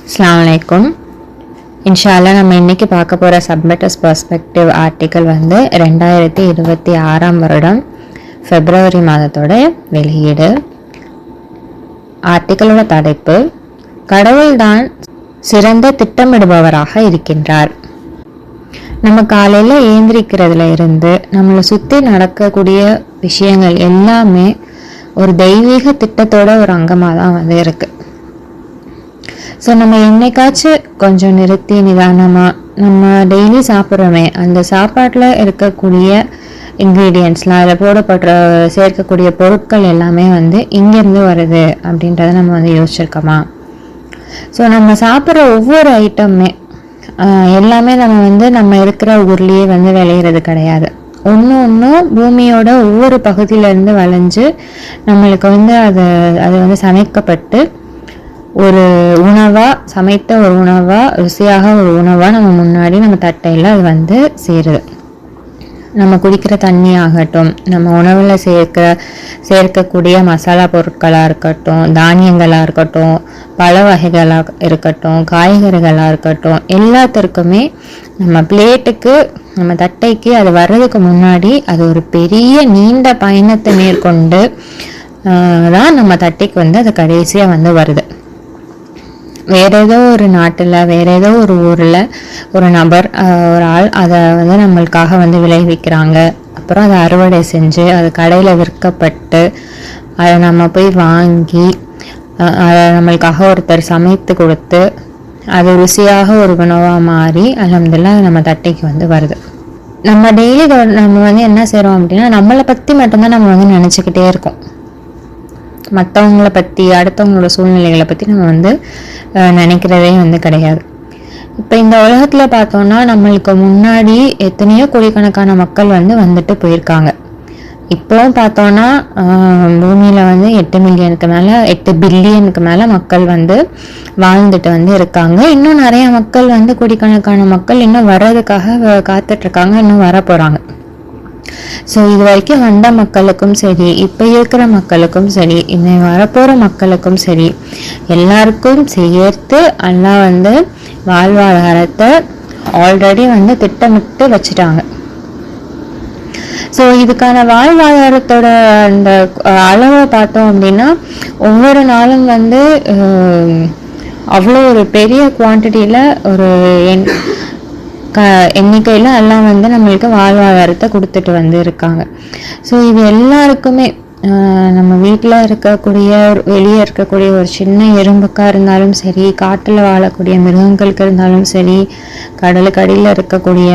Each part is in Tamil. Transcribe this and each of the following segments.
அஸ்ஸலாமு அலைக்கும். இன்ஷால்லா நம்ம இன்றைக்கி பார்க்க போகிற சப்மிட்டர்ஸ் பர்ஸ்பெக்டிவ் ஆர்டிக்கல் 2026 வருடம் பிப்ரவரி மாதத்தோட வெளியீடு. ஆர்டிக்கலோட தலைப்பு, கடவுள்தான் சிறந்த திட்டமிடுபவராக இருக்கின்றார். நம்ம காலையில் ஏந்திரிக்கிறதுல இருந்து நம்மளை சுற்றி நடக்கக்கூடிய விஷயங்கள் எல்லாமே ஒரு தெய்வீக திட்டத்தோட ஒரு அங்கமாக தான் இருக்குது. ஸோ நம்ம என்னைக்காச்சும் கொஞ்சம் நிறுத்தி நிதானமாக நம்ம டெய்லி சாப்பிட்றோமே அந்த சாப்பாட்டில் இருக்கக்கூடிய இன்க்ரீடியன்ட்ஸ்லாம் அதில் சேர்க்கக்கூடிய பொருட்கள் எல்லாமே இங்கேருந்து வருது அப்படின்றத நம்ம யோசிச்சிருக்கோமா? ஸோ நம்ம சாப்பிட்ற ஒவ்வொரு ஐட்டமுமே எல்லாமே நம்ம இருக்கிற ஊர்லேயே விளையிறது கிடையாது. ஒன்றும் பூமியோட ஒவ்வொரு பகுதியிலேருந்து விளைஞ்சு நம்மளுக்கு அது சமைக்கப்பட்டு ஒரு உணவாக சமைத்த ஒரு உணவாக ருசியாக ஒரு உணவாக நம்ம முன்னாடி நம்ம தட்டையில் அது சேருது. நம்ம குடிக்கிற தண்ணி ஆகட்டும், நம்ம உணவில் சேர்க்கக்கூடிய மசாலா பொருட்களாக இருக்கட்டும், தானியங்களாக இருக்கட்டும், பழ வகைகளாக இருக்கட்டும், காய்கறிகளாக இருக்கட்டும், எல்லாத்திற்குமே நம்ம பிளேட்டுக்கு நம்ம தட்டைக்கு அது வர்றதுக்கு முன்னாடி அது ஒரு பெரிய நீண்ட பயணத்தை மேற்கொண்டு தான் நம்ம தட்டைக்கு அது கடைசியாக வருது. வேற ஏதோ ஒரு நாட்டில் வேற ஏதோ ஒரு ஊரில் ஒரு நபர் ஒரு ஆள் அதை நம்மளுக்காக விளைவிக்கிறாங்க. அப்புறம் அதை அறுவடை செஞ்சு அது கடையில் விற்கப்பட்டு அதை நம்ம போய் வாங்கி அதை நம்மளுக்காக ஒருத்தர் சமைத்து கொடுத்து அது ருசியாக ஒரு உணவாக மாறி அல்ஹம்துலில்லாஹ் நம்ம தட்டைக்கு வருது. நம்ம டெய்லி நம்ம என்ன செய்கிறோம் அப்படின்னா, நம்மளை பற்றி மட்டும்தான் நம்ம நினச்சிக்கிட்டே இருக்கோம். மற்றவங்களை பற்றி அடுத்தவங்களோட சூழ்நிலைகளை பற்றி நம்ம நினைக்கிறதே கிடையாது. இப்போ இந்த உலகத்தில் பார்த்தோன்னா நம்மளுக்கு முன்னாடி எத்தனையோ கோடிக்கணக்கான மக்கள் வந்துட்டு போயிருக்காங்க. இப்போவும் பார்த்தோன்னா பூமியில் 8 மில்லியனுக்கு மேலே 8 பில்லியனுக்கு மேலே மக்கள் வாழ்ந்துட்டு இருக்காங்க. இன்னும் நிறைய மக்கள் கோடிக்கணக்கான மக்கள் இன்னும் வர்றதுக்காக காத்துட்ருக்காங்க, இன்னும் வர போகிறாங்க. ஸோ இது வரைக்கும் வந்த மக்களுக்கும் சரி, இப்போ இருக்கிற மக்களுக்கும் சரி, இன்னும் வரப்போகிற மக்களுக்கும் சரி, எல்லாருக்கும் சேர்த்து அல்லாஹ் வாழ்வாதாரத்தை ஆல்ரெடி திட்டமிட்டு வச்சுட்டாங்க. ஸோ இதுக்கான வாழ்வாதாரத்தோட அந்த அளவை பார்த்தோம் அப்படின்னா, ஒவ்வொரு நாளும் அவ்வளோ ஒரு பெரிய குவான்டிட்டியில் ஒரு எண்ணிக்கையில் எல்லாம் நம்மளுக்கு வாழ்வாதாரத்தை கொடுத்துட்டு இருக்காங்க. ஸோ இது எல்லாருக்குமே நம்ம வீட்டில் இருக்கக்கூடிய வெளியே இருக்கக்கூடிய ஒரு சின்ன எறும்புக்காக இருந்தாலும் சரி, காட்டில் வாழக்கூடிய மிருகங்களுக்கு இருந்தாலும் சரி, கடலுக்கு அடியில் இருக்கக்கூடிய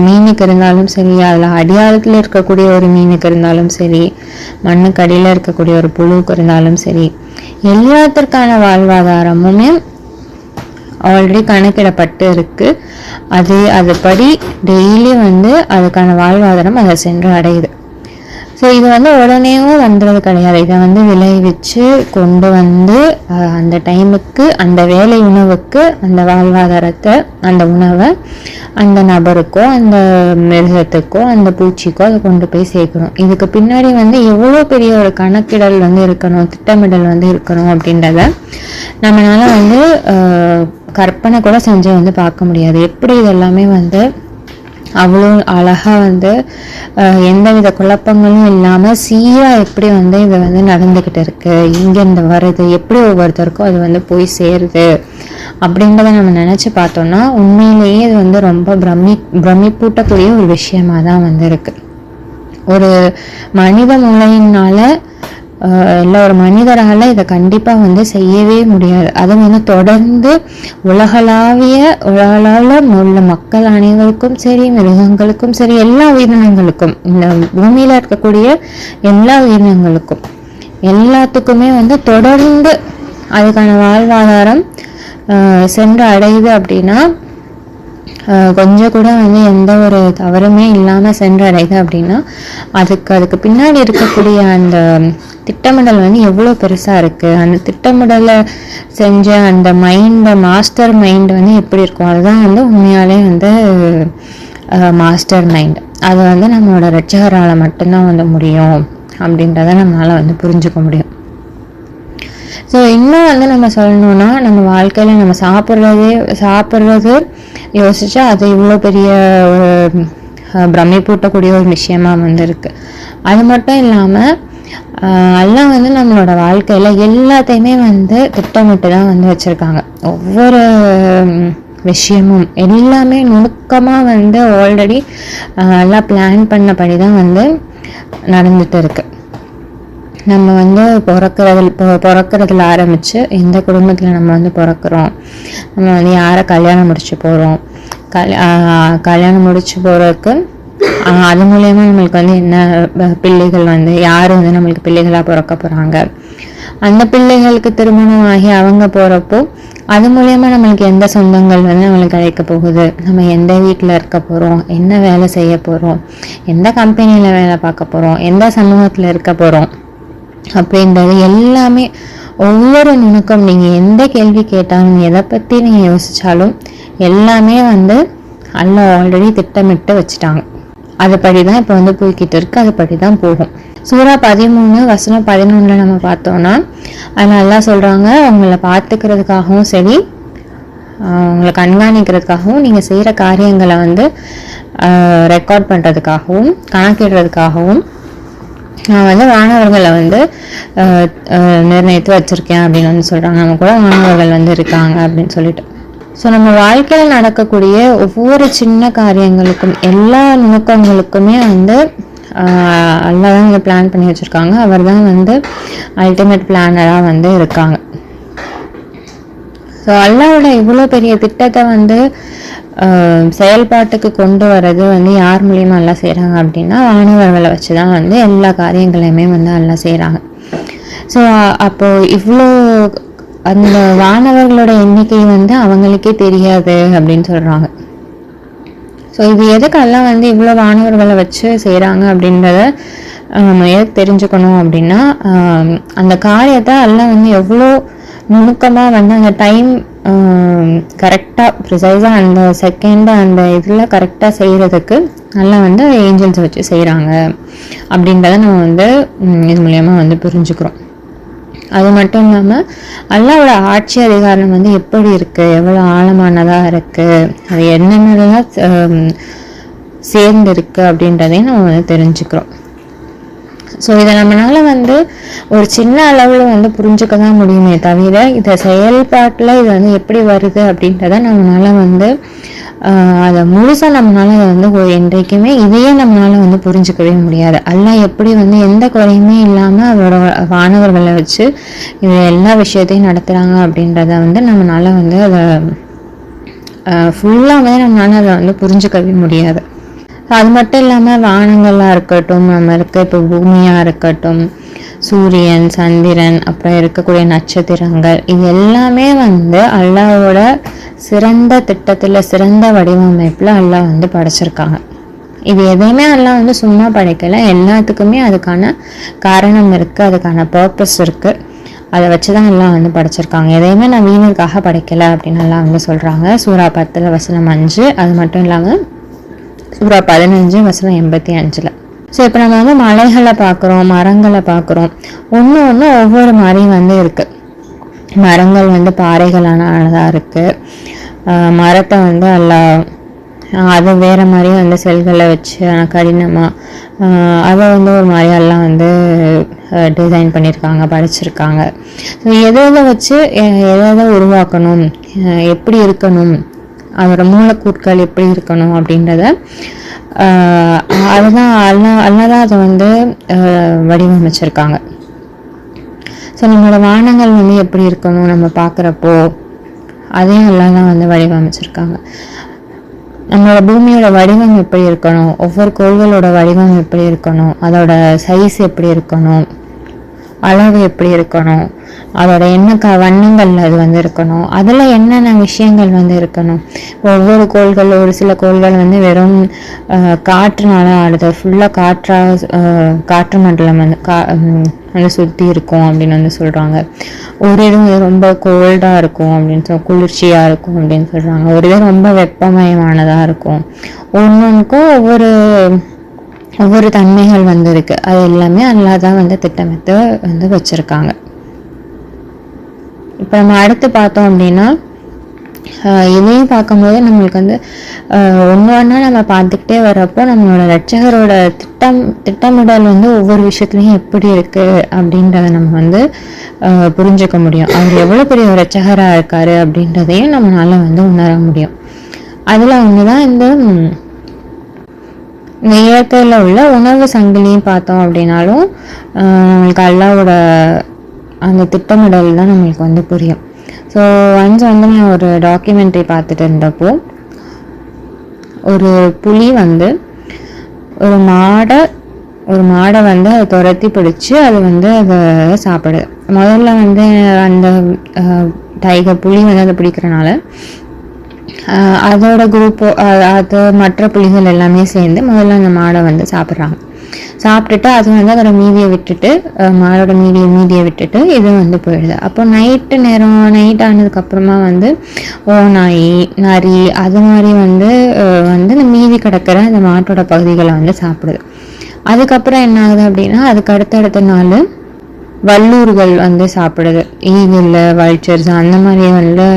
மீனுக்கு இருந்தாலும் சரி, அதில் அடியாளத்தில் இருக்கக்கூடிய ஒரு மீனுக்கு இருந்தாலும் சரி, மண்ணுக்கு அடியில் இருக்கக்கூடிய ஒரு புழுவுக்கு இருந்தாலும் சரி, எல்லாத்திற்கான வாழ்வாதாரமுமே ஆல்ரெடி கணக்கிடப்பட்டு இருக்கு. அதுபடி டெய்லி அதுக்கான வாழ்வாதாரம் அதை சென்று அடையுது. ஸோ இது உடனேவும் வந்துடுறது கிடையாது. இதை விளைவிச்சு கொண்டு அந்த டைமுக்கு அந்த வேலை உணவுக்கு அந்த வாழ்வாதாரத்தை அந்த உணவை அந்த நபருக்கோ அந்த மிருகத்துக்கோ அந்த பூச்சிக்கோ அதை கொண்டு போய் சேர்க்கணும். இதுக்கு பின்னாடி எவ்வளோ பெரிய ஒரு கணக்கிடல் இருக்கணும், திட்டமிடல் இருக்கணும் அப்படின்றத நம்மளால கற்பனை கூட செஞ்சு பார்க்க முடியாது. எப்படி இதெல்லாமே அவ்வளோ அழகாக எந்தவித குழப்பங்களும் இல்லாமல் சீராக எப்படி இது நடந்துக்கிட்டு இருக்கு, இங்கேருந்து வருது, எப்படி ஒவ்வொருத்தருக்கும் அது போய் சேருது அப்படின்றத நம்ம நினச்சி பார்த்தோம்னா உண்மையிலேயே இது ரொம்ப பிரமிப்பூட்டக்கூடிய ஒரு விஷயமா தான் இருக்கு. ஒரு மனித மூளையினால இல்லை ஒரு மனிதரால் இதை கண்டிப்பாக செய்யவே முடியாது. அது தொடர்ந்து உலகளாவில் உள்ள மக்கள் அனைவருக்கும் சரி, மிருகங்களுக்கும் சரி, எல்லா உயிரினங்களுக்கும், இந்த பூமியில் இருக்கக்கூடிய எல்லா உயிரினங்களுக்கும் எல்லாத்துக்குமே தொடர்ந்து அதுக்கான வாழ்வாதாரம் சென்று அடையுது அப்படின்னா, கொஞ்சம் கூட எந்த ஒரு தவறுமே இல்லாமல் சென்றடையுது அப்படின்னா அதுக்கு பின்னாடி இருக்கக்கூடிய அந்த திட்டமிடல் எவ்வளோ பெருசாக இருக்குது. அந்த திட்டமிடலை செஞ்ச அந்த மாஸ்டர் மைண்ட் எப்படி இருக்கும், அதுதான் உண்மையாலே மாஸ்டர் மைண்ட். அது நம்மளோட ரட்சகரால் மட்டும்தான் முடியும் அப்படின்றத நம்மளால் புரிஞ்சுக்க முடியும். ஸோ இன்னும் வந்து நம்ம சொல்லணும்னா, நம்ம வாழ்க்கையில் நம்ம சாப்பிட்றது யோசிச்சா அது இவ்வளோ பெரிய ஒரு பிரமிப்பூட்டக்கூடிய ஒரு விஷயமா வந்து இருக்குது. அது மட்டும் இல்லாமல் எல்லாம் வந்து நம்மளோட வாழ்க்கையில் எல்லாத்தையுமே வந்து திட்டமிட்டு தான் வந்து வச்சுருக்காங்க. ஒவ்வொரு விஷயமும் எல்லாமே நுணுக்கமாக வந்து ஆல்ரெடி எல்லாம் பிளான் பண்ணபடி தான் வந்து நடந்துட்டு இருக்கு. நம்ம வந்து பிறக்கிறதுல ஆரம்பித்து எந்த குடும்பத்தில் நம்ம வந்து பிறக்கிறோம், நம்ம வந்து யாரை கல்யாணம் முடிச்சு போகிறோம், கல்யாணம் முடிச்சு போகிறதுக்கு அது மூலயமா நம்மளுக்கு வந்து என்ன பிள்ளைகள் வந்து யார் வந்து நம்மளுக்கு பிள்ளைகளாக பிறக்க போகிறாங்க, அந்த பிள்ளைகளுக்கு திருமணம் ஆகி அவங்க போகிறப்போ அது மூலயமா நம்மளுக்கு எந்த சொந்தங்கள் வந்து நம்மளுக்கு கிடைக்க போகுது, நம்ம எந்த வீட்டில் இருக்க போகிறோம், என்ன வேலை செய்ய போகிறோம், எந்த கம்பெனியில் வேலை பார்க்க போகிறோம், எந்த சமூகத்தில் இருக்க போகிறோம் அப்படின்றது எல்லாமே ஒவ்வொரு நுணுக்கம். நீங்கள் எந்த கேள்வி கேட்டாலும் எதை பற்றி நீங்கள் யோசித்தாலும் எல்லாமே வந்து அல்ல ஆல்ரெடி திட்டமிட்டு வச்சுட்டாங்க. அதுபடி தான் இப்போ வந்து போய்கிட்டு இருக்கு, அதுபடி தான் போகும். சூரா 13 நம்ம பார்த்தோம்னா அது நல்லா சொல்கிறாங்க, உங்களை பார்த்துக்கிறதுக்காகவும் சரி உங்களை கண்காணிக்கிறதுக்காகவும் நீங்கள் செய்கிற காரியங்களை வந்து ரெக்கார்ட் பண்ணுறதுக்காகவும் கணக்கிடுறதுக்காகவும் நான் வந்து மாணவர்களை வந்து நிர்ணயித்து வச்சுருக்கேன் அப்படின்னு வந்து சொல்கிறாங்க. நம்ம கூட மாணவர்கள் வந்து இருக்காங்க அப்படின்னு சொல்லிட்டு. ஸோ நம்ம வாழ்க்கையில் நடக்கக்கூடிய ஒவ்வொரு சின்ன காரியங்களுக்கும் எல்லா நுணுக்கங்களுக்குமே வந்து அல்லாஹ் தான் வந்து பிளான் பண்ணி வச்சுருக்காங்க. அவர் தான் வந்து அல்டிமேட் பிளானராக வந்து இருக்காங்க. ஸோ அல்லாஹ்வோட இவ்வளோ பெரிய திட்டத்தை வந்து செயல்பாட்டுக்கு கொண்டு வர்றது வந்து யார் மூலியமாக எல்லாம் செய்கிறாங்க அப்படின்னா மாணவர்களை வச்சு தான் வந்து எல்லா காரியங்களையுமே வந்து எல்லாம் செய்கிறாங்க. ஸோ அப்போது இவ்வளோ அந்த மாணவர்களோட எண்ணிக்கை வந்து அவங்களுக்கே தெரியாது அப்படின்னு சொல்கிறாங்க. ஸோ இது எதுக்கெல்லாம் வந்து இவ்வளோ மாணவர்களை வச்சு செய்கிறாங்க அப்படின்றத நம்ம எதுக்கு தெரிஞ்சுக்கணும் அப்படின்னா, அந்த காரியத்தை எல்லாம் வந்து எவ்வளோ நுணுக்கமாக வந்து அந்த டைம் கரெக்டாக ப்ரிசைஸாக அந்த செகண்டு அந்த இதில் கரெக்டாக செய்கிறதுக்கு நல்லா வந்து ஏஞ்சல்ஸ் வச்சு செய்கிறாங்க அப்படின்றத நம்ம வந்து இது மூலயமா வந்து புரிஞ்சுக்கிறோம். அது மட்டும் இல்லாமல் அல்லாஹ்வோட ஆட்சி அதிகாரம் வந்து எப்படி இருக்குது, எவ்வளோ ஆழமானதாக இருக்குது, அது என்னென்னலாம் சேர்ந்து இருக்குது அப்படின்றதையும் நம்ம வந்து தெரிஞ்சுக்கிறோம். ஸோ இதை நம்மளால் வந்து ஒரு சின்ன அளவில் வந்து புரிஞ்சுக்க தான் முடியுமே தவிர இதை செயல்பாட்டில் இது வந்து எப்படி வருது அப்படின்றத நம்மளால் வந்து அதை முழுசாக நம்மளால் அதை வந்து என்றைக்குமே இதையே நம்மளால் வந்து புரிஞ்சுக்கவே முடியாது. அல்லாஹ் எப்படி வந்து எந்த குறையுமே இல்லாமல் அவரோட மாணவர்களை வச்சு இது எல்லா விஷயத்தையும் நடத்துகிறாங்க அப்படின்றத வந்து நம்மளால் வந்து அதை ஃபுல்லாக வந்து நம்மளால் அதை வந்து புரிஞ்சுக்கவே முடியாது. அது மட்டும் இல்லாமல் வானங்களாக இருக்கட்டும், நம்ம இருக்க இப்போ பூமியாக இருக்கட்டும், சூரியன், சந்திரன், அப்புறம் இருக்கக்கூடிய நட்சத்திரங்கள், இது எல்லாமே வந்து அல்லாஹ்வோட சிறந்த திட்டத்தில் சிறந்த வடிவமைப்பில் அல்லாஹ் வந்து படைச்சிருக்காங்க. இது எதையுமே அல்லாஹ் வந்து சும்மா படைக்கலை, எல்லாத்துக்குமே அதுக்கான காரணம் இருக்குது, அதுக்கான பர்பஸ் இருக்குது. அதை வச்சு தான் எல்லாம் வந்து படைச்சிருக்காங்க. எதையுமே நான் வீணருக்காக படைக்கலை அப்படின்னு எல்லாம் வந்து சொல்கிறாங்க. சூரா 10:5. அது மட்டும் இல்லாமல் சூரா 15:85. ஸோ இப்போ நம்ம வந்து மலைகளை பார்க்குறோம், மரங்களை பார்க்குறோம், ஒன்று ஒவ்வொரு மாதிரி வந்து இருக்குது. மரங்கள் வந்து பாறைகளானதாக இருக்குது, மரத்தை வந்து எல்லாம் அது வேறு மாதிரி வந்து செல்களை வச்சு கடினமாக அதை வந்து ஒரு மாதிரியெல்லாம் வந்து டிசைன் பண்ணியிருக்காங்க, படைச்சிருக்காங்க. ஸோ எதை வச்சு எதை உருவாக்கணும், எப்படி இருக்கணும், அதோட மூலக்கூட்கள் எப்படி இருக்கணும் அப்படின்றத அதுதான் அல்லாதான் அதை வந்து வடிவமைச்சிருக்காங்க. ஸோ நம்மளோட வானங்கள் வந்து எப்படி இருக்கணும் நம்ம பார்க்குறப்போ அதையும் எல்லாம் தான் வந்து வடிவமைச்சிருக்காங்க. நம்மளோட பூமியோட வடிவம் எப்படி இருக்கணும், ஒவ்வொரு கோள்களோட வடிவம் எப்படி இருக்கணும், அதோட சைஸ் எப்படி இருக்கணும், அளவு எப்படி இருக்கணும், அதோட என்ன வண்ணங்கள் அது வந்து இருக்கணும், அதில் என்னென்ன விஷயங்கள் வந்து இருக்கணும். ஒவ்வொரு கோள்கள், ஒரு சில கோள்கள் வந்து வெறும் காற்றுனால ஆடுது, ஃபுல்லாக காற்று மண்டலம் வந்து வந்து சுற்றி இருக்கும் அப்படின்னு வந்து சொல்கிறாங்க. ஒரு இது ரொம்ப கோல்டாக இருக்கும் அப்படின்னு குளிர்ச்சியாக இருக்கும் அப்படின்னு சொல்கிறாங்க. ஒரு இது ரொம்ப வெப்பமயமானதாக இருக்கும். ஒவ்வொன்றுக்கும் ஒவ்வொரு தன்மைகள் வந்து இருக்குது. அது எல்லாமே அல்லாஹ் தான் வந்து திட்டமிட்டு வந்து வச்சுருக்காங்க. இப்போ நம்ம அடுத்து பார்த்தோம் அப்படின்னா இதையும் பார்க்கும்போது நம்மளுக்கு வந்து ஒன்று ஒன்றா நம்ம பார்த்துக்கிட்டே வர்றப்போ நம்மளோட ரட்சகரோட திட்டமிடல் வந்து ஒவ்வொரு விஷயத்துலையும் எப்படி இருக்குது அப்படின்றத நம்ம வந்து புரிஞ்சுக்க முடியும். அவர் எவ்வளோ பெரிய ரட்சகராக இருக்காரு அப்படின்றதையும் நம்மளால வந்து உணர முடியும். அதில் ஒன்று தான் இந்த இயற்கையில் உள்ள உணவு சங்கிலியும் பார்த்தோம் அப்படின்னாலும் நம்மளுக்கு அல்லாவோட அந்த திட்டமிடல் தான் நம்மளுக்கு வந்து புரியும். ஸோ ஒன்ஸ் வந்து நான் ஒரு டாக்குமெண்ட்ரி பார்த்துட்டு இருந்தப்போ ஒரு புலி வந்து ஒரு மாடை வந்து அதை துரத்தி பிடிச்சி அது வந்து அதை சாப்பிடுது. முதல்ல வந்து அந்த புலி வந்து அதை பிடிக்கிறனால அதோட குரூப்போ அது மற்ற புலிகள் எல்லாமே சேர்ந்து முதல்ல அந்த மாடை வந்து சாப்பிட்றாங்க. சாப்பிட்டுட்டு அது வந்து அதோட மீதியை விட்டுட்டு மாடோட மீதியை விட்டுட்டு இது வந்து போயிடுது. அப்போ நைட் ஆனதுக்கப்புறமா வந்து ஓநாய், நரி அது மாதிரி வந்து இந்த மீதி கிடக்கிற அந்த மாட்டோட பகுதிகளை வந்து சாப்பிடுது. அதுக்கப்புறம் என்ன ஆகுது அப்படின்னா அதுக்கு அடுத்தடுத்த நாள் வல்லூர்கள் வந்து சாப்பிடுது. ஈகிள், வல்ச்சர்ஸ் அந்த மாதிரி வந்து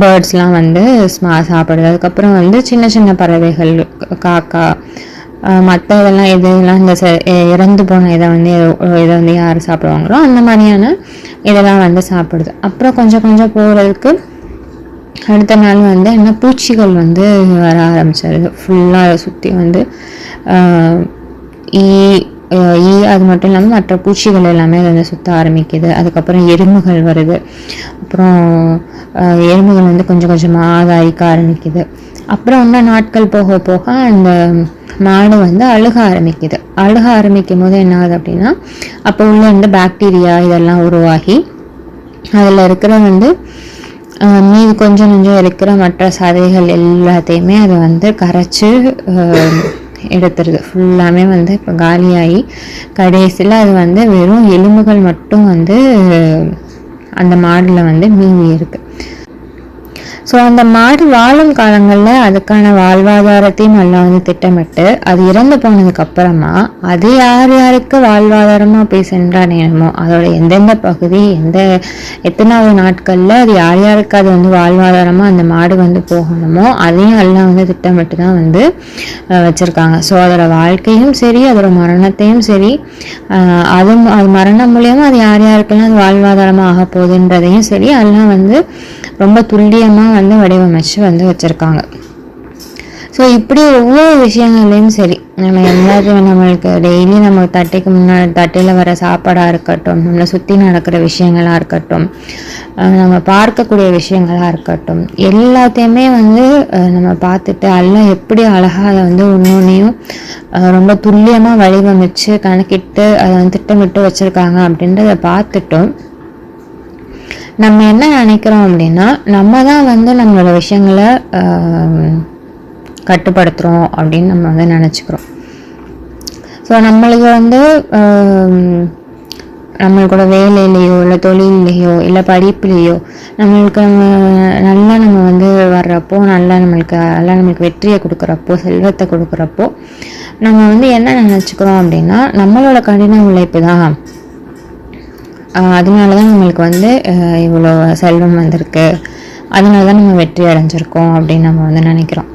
பேர்ட்ஸ்லாம் வந்து சாப்பிடுது. அதுக்கப்புறம் வந்து சின்ன சின்ன பறவைகள், காக்கா, மற்ற இதெல்லாம் இந்த இறந்து போன இதை வந்து யார் சாப்பிடுவாங்களோ அந்த மாதிரியான இதெல்லாம் வந்து சாப்பிடுது. அப்புறம் கொஞ்சம் கொஞ்சம் போகிறதுக்கு அடுத்த நாள் வந்து என்ன பூச்சிகள் வந்து வர ஆரம்பிச்சிருது. ஃபுல்லாக சுற்றி வந்து ஈ அது மட்டும் இல்லாமல் மற்ற பூச்சிகள் எல்லாமே வந்து சுற்ற ஆரம்பிக்குது. அதுக்கப்புறம் எறும்புகள் வருது. அப்புறம் எறும்புகள் வந்து கொஞ்சம் கொஞ்சமாக அழிக்க ஆரம்பிக்குது. அப்புறம் இன்னும் நாட்கள் போக போக அந்த மாடு வந்து அழுக ஆரம்பிக்கும் போது என்ன ஆகுது அப்படின்னா அப்போ உள்ள இந்த பாக்டீரியா இதெல்லாம் உருவாகி அதில் இருக்கிற வந்து மீது கொஞ்சம் இருக்கிற மற்ற சதைகள் எல்லாத்தையுமே அதை வந்து கரைச்சி எடுத்துருது. ஃபுல்லாமே வந்து இப்போ காலியாகி கடைசியில் அது வந்து வெறும் எலும்புகள் மட்டும் வந்து அந்த மாடில் வந்து மீதி இருக்குது. ஸோ அந்த மாடு வாழும் காலங்களில் அதுக்கான வாழ்வாதாரத்தையும் நல்லா வந்து திட்டமிட்டு அது இறந்து போனதுக்கு அப்புறமா அது யார் யாருக்கு வாழ்வாதாரமாக போய் சென்றடையணுமோ அதோட எந்தெந்த பகுதி எத்தனாவது நாட்களில் அது யார் யாருக்கு அது வந்து வாழ்வாதாரமாக அந்த மாடு வந்து போகணுமோ அதையும் எல்லாம் வந்து திட்டமிட்டு தான் வந்து வச்சுருக்காங்க. ஸோ அதோட வாழ்க்கையும் சரி அதோட மரணத்தையும் சரி அது மரணம் மூலியமாக அது யார் யாருக்கெல்லாம் அது வாழ்வாதாரமாக ஆக போகுதுன்றதையும் சரி எல்லாம் வந்து ரொம்ப துல்லியமாக வந்து வடிவமைச்சு வந்து வச்சுருக்காங்க. ஸோ இப்படி ஒவ்வொரு விஷயங்கள்லையும் சரி நம்ம எல்லாத்தையும் நம்மளுக்கு டெய்லி நம்ம தட்டையில் வர சாப்பாடாக இருக்கட்டும், நம்மளை சுற்றி நடக்கிற விஷயங்களாக இருக்கட்டும், நம்ம பார்க்கக்கூடிய விஷயங்களாக இருக்கட்டும், எல்லாத்தையுமே வந்து நம்ம பார்த்துட்டு எல்லாம் எப்படி அழகாக அதை வந்து ஒன்னொன்னையும் ரொம்ப துல்லியமாக வடிவமைச்சு கணக்கிட்டு அதை வந்து திட்டமிட்டு வச்சுருக்காங்க அப்படின்றத பார்த்துட்டும் நம்ம என்ன நினைக்கிறோம் அப்படின்னா நம்ம தான் வந்து நம்மளோட விஷயங்களை கட்டுப்படுத்துகிறோம் அப்படின்னு நம்ம வந்து நினச்சிக்கிறோம். ஸோ நம்மளுக்கு வந்து நம்மளோட வேலையிலையோ இல்லை தொழிலையோ இல்லை படிப்புலேயோ நம்மளுக்கு நல்லா நம்ம வந்து வர்றப்போ நம்மளுக்கு வெற்றியை கொடுக்குறப்போ செல்வத்தை கொடுக்குறப்போ நம்ம வந்து என்ன நினச்சிக்கிறோம் அப்படின்னா நம்மளோட கடின உழைப்பு தான், அதனால தான் நம்மளுக்கு வந்து இவ்வளோ செல்வம் வந்திருக்கு, அதனால தான் நம்ம வெற்றி அடைஞ்சிருக்கோம் அப்படின்னு நம்ம வந்து நினைக்கிறோம்.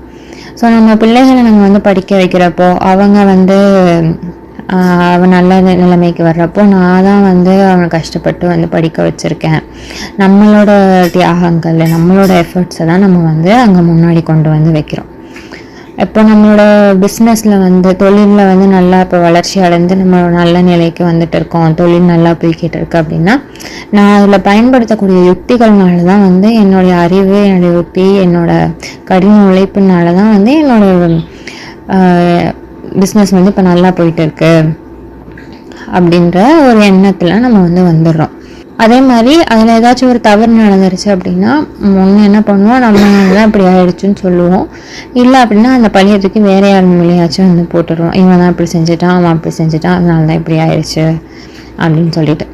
ஸோ நம்ம பிள்ளைகளை நம்ம வந்து படிக்க வைக்கிறப்போ அவங்க வந்து அவன் நல்ல நிலைமைக்கு வர்றப்போ நான் தான் வந்து அவனை கஷ்டப்பட்டு வந்து படிக்க வச்சுருக்கேன், நம்மளோட தியாகங்கள் நம்மளோட எஃபர்ட்ஸை தான் நம்ம வந்து அங்கே முன்னாடி கொண்டு வந்து வைக்கிறோம். இப்போ நம்மளோட பிஸ்னஸில் வந்து தொழிலில் வந்து நல்லா இப்போ வளர்ச்சி அடைந்து நம்ம நல்ல நிலைக்கு வந்துட்டு இருக்கோம், தொழில் நல்லா போய்கிட்டு இருக்கு அப்படின்னா நான் அதில் பயன்படுத்தக்கூடிய யுக்திகள்னால தான் வந்து என்னுடைய அறிவு, என்னுடைய யுக்தி, என்னோட கடின உழைப்புனால தான் வந்து என்னோட பிஸ்னஸ் வந்து இப்போ நல்லா போயிட்டு இருக்கு அப்படின்ற ஒரு எண்ணத்தில் நம்ம வந்து வந்துடுறோம். அதே மாதிரி அதில் ஏதாச்சும் ஒரு தவறு நடந்துருச்சு அப்படின்னா ஒன்று என்ன பண்ணுவோம், நம்ம தான் இப்படி ஆயிடுச்சுன்னு சொல்லுவோம். இல்லை அப்படின்னா அந்த பழியத்துக்கு வேற யார் மொழியாச்சும் வந்து போட்டுருவோம், இவன் தான் இப்படி செஞ்சுட்டான், அவன் அப்படி செஞ்சுட்டான், அதனால தான் இப்படி ஆயிடுச்சு அப்படின்னு சொல்லிட்டு.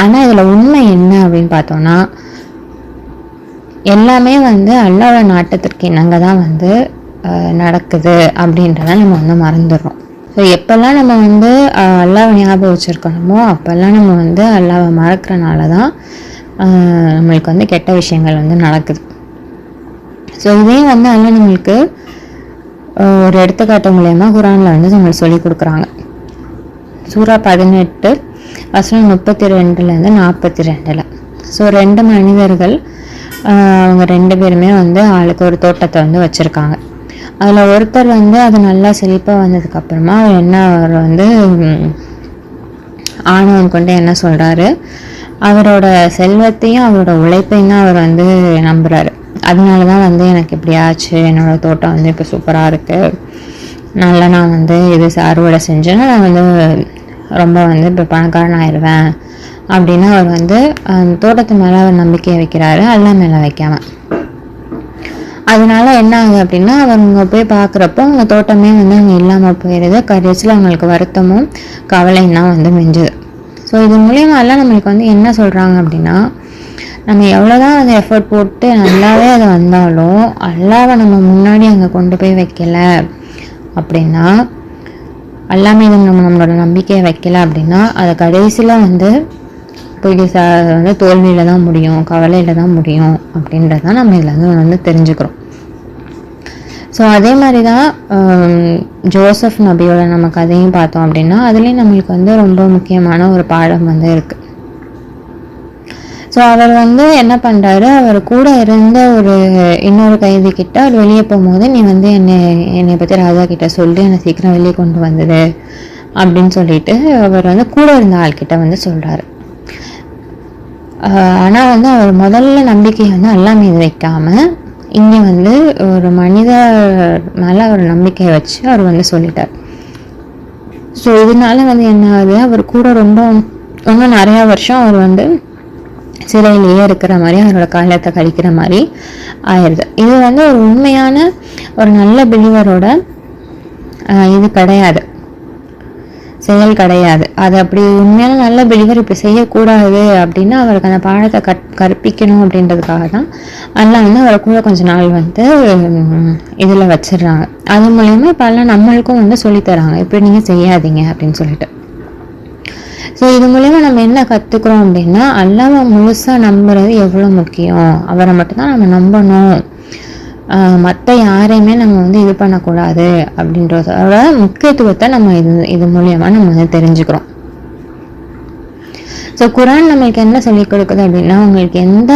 ஆனால் இதில் உண்மை என்ன அப்படின்னு பார்த்தோன்னா எல்லாமே வந்து அல்லாஹ்வோட நாட்டத்திற்கு இணங்க தான் வந்து நடக்குது அப்படின்றத நம்ம வந்து மறந்துடுறோம். ஸோ எப்போல்லாம் நம்ம வந்து அல்லாவை ஞாபகம் வச்சுருக்கணுமோ அப்போல்லாம் நம்ம வந்து அல்லாவை மறக்கிறனால தான் நம்மளுக்கு வந்து கெட்ட விஷயங்கள் வந்து நடக்குது. ஸோ இதே வந்து அதில் நம்மளுக்கு ஒரு எடுத்துக்காட்டு மூலயமா குரானில் வந்து நம்மளுக்கு சொல்லி கொடுக்குறாங்க. சூரா 18 வசனம் 32லேருந்து 42. ஸோ 2 மனிதர்கள், அவங்க 2 பேருமே வந்து ஆளுக்கு ஒரு தோட்டத்தை வந்து வச்சுருக்காங்க. அதில் ஒருத்தர் வந்து அது நல்லா செழிப்பாக வந்ததுக்கப்புறமா அவர் வந்து ஆணவம் கொண்டு என்ன சொல்கிறாரு, அவரோட செல்வத்தையும் அவரோட உழைப்பையும் தான் அவர் வந்து நம்புகிறாரு. அதனால தான் வந்து எனக்கு இப்படி ஆச்சு, என்னோடய தோட்டம் வந்து இப்போ சூப்பராக இருக்குது, நல்லா நான் வந்து இது அறுவடை செஞ்சேன்னா நான் வந்து ரொம்ப வந்து இப்போ பணக்காரன் ஆயிடுவேன் அப்படின்னு அவர் வந்து தோட்டத்து மேலே அவர் நம்பிக்கையை வைக்கிறாரு, அல்லா மேலே வைக்காமல். அதனால என்ன ஆகுது அப்படின்னா, அவங்க போய் பார்க்குறப்போ அவங்க தோட்டமே வந்து அங்கே இல்லாமல் போயிடுது. கடைசியில் அவங்களுக்கு வருத்தமும் கவலையும் தான் வந்து மிஞ்சுது. ஸோ இது மூலியமா எல்லாம் நம்மளுக்கு வந்து என்ன சொல்கிறாங்க அப்படின்னா, நம்ம எவ்வளோதான் அதை எஃபர்ட் போட்டு நல்லாவே அது வந்தாலும் அல்லாவை நம்ம முன்னாடி அங்கே கொண்டு போய் வைக்கல அப்படின்னா, அல்லா மீது நம்மளோட நம்பிக்கையை வைக்கல அப்படின்னா, அதை கடைசியில் வந்து போய் வந்து தோல்வியில் தான் முடியும், கவலையில் தான் முடியும் அப்படின்றதான் நம்ம இதில் வந்து தெரிஞ்சுக்கிறோம். ஸோ அதே மாதிரி தான் ஜோசப் நபியோட நம்ம கதையும் பார்த்தோம் அப்படின்னா, அதுலேயும் நம்மளுக்கு வந்து ரொம்ப முக்கியமான ஒரு பாடம் வந்து இருக்குது. ஸோ அவர் வந்து என்ன பண்ணுறாரு, அவர் கூட இருந்த இன்னொரு கைதி கிட்ட அவர் வெளியே போகும்போது, நீ வந்து என்னை பற்றி ராஜா கிட்ட சொல்லி என்னை சீக்கிரம் வெளியே கொண்டு வந்தது அப்படின்னு சொல்லிட்டு அவர் வந்து கூட இருந்த ஆள்கிட்ட வந்து சொல்கிறாரு. ஆனால் வந்து அவர் முதல்ல நம்பிக்கையை வந்து அல்லா மீது வைக்காமல் இங்கே வந்து ஒரு மனிதர் மேலே அவர் நம்பிக்கையை வச்சு அவர் வந்து சொல்லிட்டார். ஸோ இதனால வந்து என்ன ஆகுது, அவர் கூட இன்னும் நிறையா வருஷம் அவர் வந்து சிறையிலேயே இருக்கிற மாதிரி அவரோட காலத்தை கழிக்கிற மாதிரி ஆயிடுது. இது வந்து ஒரு உண்மையான ஒரு நல்ல பிலீவரோட இது கிடையாது, செயல் கிடையாது. அது அப்படி உண்மையான நல்ல பிலீவர் இப்படி செய்யக்கூடாது அப்படின்னா அவருக்கு அந்த பாடத்தை கற்பிக்கணும் அப்படின்றதுக்காக தான் அதெல்லாம் வந்து அவரை கூட கொஞ்ச நாள் வந்து இதில் வச்சிடுறாங்க. அது மூலயமா இப்போ எல்லாம் நம்மளுக்கும் வந்து சொல்லித்தராங்க, இப்படி நீங்கள் செய்யாதீங்க அப்படின்னு சொல்லிட்டு. ஸோ இது மூலயமா நம்ம என்ன கற்றுக்குறோம் அப்படின்னா, அல்லாஹ்வை முழுசாக நம்புறது எவ்வளோ முக்கியம், அவரை மட்டும்தான் நம்ம நம்பணும், மற்ற யாரையுமே நம்ம வந்து இது பண்ணக்கூடாது அப்படின்றதோட முக்கியத்துவத்தை நம்ம இது மூலியமாக நம்ம வந்து தெரிஞ்சுக்கிறோம். ஸோ குரான் நம்மளுக்கு என்ன சொல்லிக் கொடுக்குது அப்படின்னா, உங்களுக்கு எந்த